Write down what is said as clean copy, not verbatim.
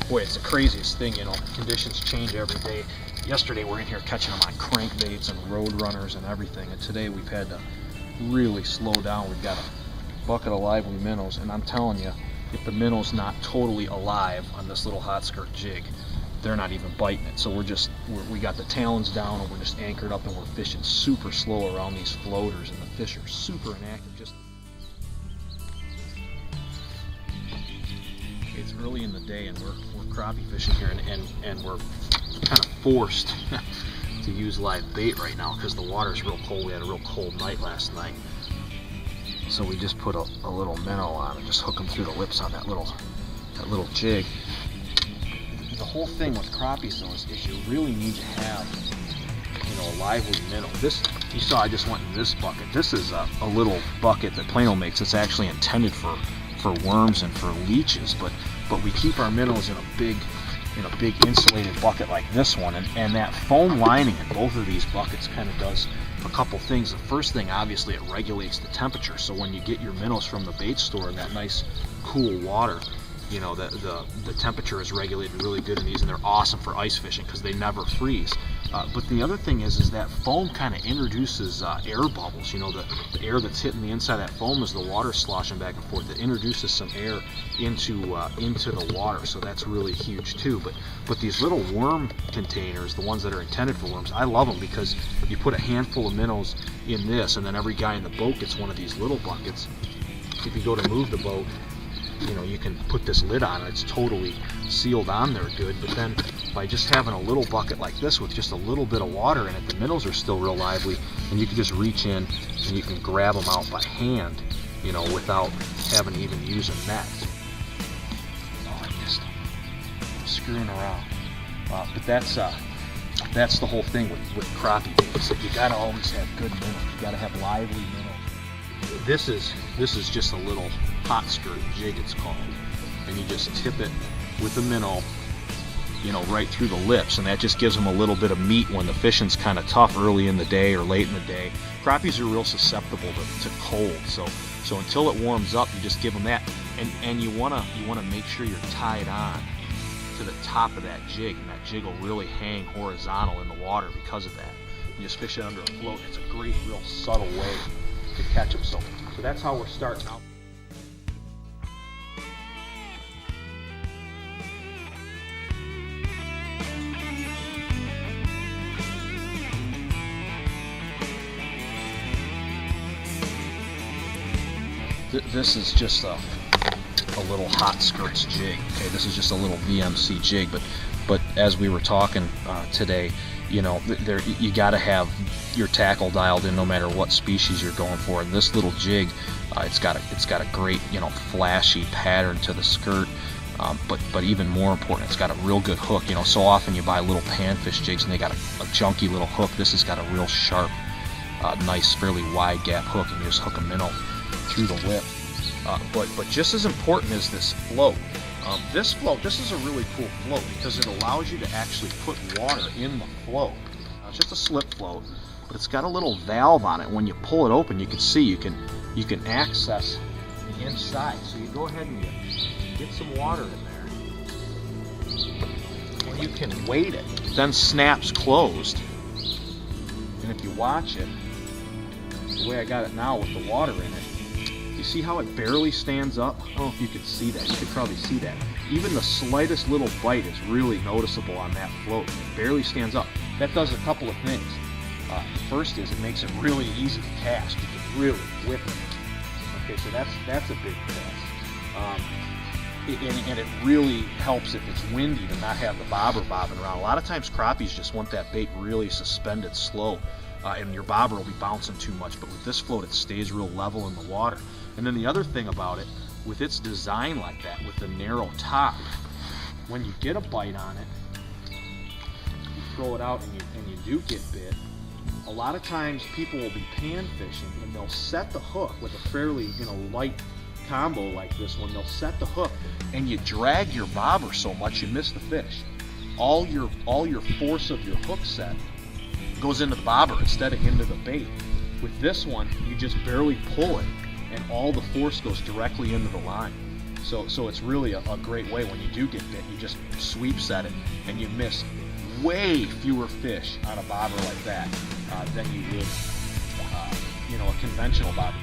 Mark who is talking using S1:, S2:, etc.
S1: Boy, it's the craziest thing, you know. Conditions change every day. Yesterday we're in here catching them on crankbaits and road runners and everything, and today we've had to really slow down. We've got a bucket of lively minnows, and I'm telling you, if the minnow's not totally alive on this little hot skirt jig, they're not even biting it. So we got the talons down, and we're just anchored up, and we're fishing super slow around these floaters, and the fish are super inactive. It's early in the day, and we're crappie fishing here, and we're kind of forced to use live bait right now because the water's real cold. We had a real cold night last night, so we just put a little minnow on and just hook them through the lips on that little jig. The whole thing with crappies though is you really need to have, you know, a lively minnow. This, you saw, I just went in this bucket. This is a little bucket that Plano makes. It's actually intended for worms and for leeches, but we keep our minnows in a big insulated bucket like this one, and that foam lining in both of these buckets kind of does a couple things. The first thing, obviously, it regulates the temperature, so when you get your minnows from the bait store in that nice cool water, you know, the temperature is regulated really good in these, and they're awesome for ice fishing because they never freeze. But the other thing is that foam kind of introduces air bubbles. You know, the air that's hitting the inside of that foam is the water sloshing back and forth. It introduces some air into the water, so that's really huge too. But these little worm containers, the ones that are intended for worms, I love them because you put a handful of minnows in this, and then every guy in the boat gets one of these little buckets. If you go to move the boat, you know, you can put this lid on it. It's totally sealed on there good, but then by just having a little bucket like this with just a little bit of water in it, the minnows are still real lively, and you can just reach in and you can grab them out by hand, you know, without having to even use a net. Oh, I missed them. I'm screwing around. But that's the whole thing with crappie baits. You gotta always have good minnows. You gotta have lively minnows. This is just a little hot skirt jig, it's called, and you just tip it with a minnow, you know, right through the lips, and that just gives them a little bit of meat when the fishing's kind of tough early in the day or late in the day. Crappies are real susceptible to cold, so until it warms up, you just give them that, and you wanna make sure you're tied on to the top of that jig, and that jig will really hang horizontal in the water because of that. You just fish it under a float. It's a great, real subtle way to catch them. So that's how we're starting out. This is just a little hot skirts jig. Okay, this is just a little VMC jig, but as we were talking today, you know, you got to have your tackle dialed in no matter what species you're going for. And this little jig, it's got a great, you know, flashy pattern to the skirt, but even more important, it's got a real good hook. You know, so often you buy little panfish jigs and they got a junky little hook. This has got a real sharp, nice, fairly wide gap hook, and you just hook a minnow through the lip. But just as important is this float. This is a really cool float because it allows you to actually put water in the float. It's just a slip float, but it's got a little valve on it. When you pull it open, you can see you can access the inside. So you go ahead and you get some water in there, or you can weight it. It then snaps closed, and if you watch it, the way I got it now with the water in it, you see how it barely stands up? I don't know if you could see that. You could probably see that. Even the slightest little bite is really noticeable on that float. It barely stands up. That does a couple of things. First is it makes it really easy to cast. You can really whip it. Okay, so that's a big plus. And it really helps if it's windy to not have the bobber bobbing around. A lot of times crappies just want that bait really suspended slow, and your bobber will be bouncing too much. But with this float, it stays real level in the water. And then the other thing about it, with its design like that, with the narrow top, when you get a bite on it, you throw it out and you do get bit, a lot of times people will be pan fishing and they'll set the hook with a fairly, you know, light combo like this one. They'll set the hook and you drag your bobber so much you miss the fish. All your force of your hook set goes into the bobber instead of into the bait. With this one, you just barely pull it, and all the force goes directly into the line. So it's really a great way when you do get bit. You just sweep set it, and you miss way fewer fish on a bobber like that than you would, a conventional bobber.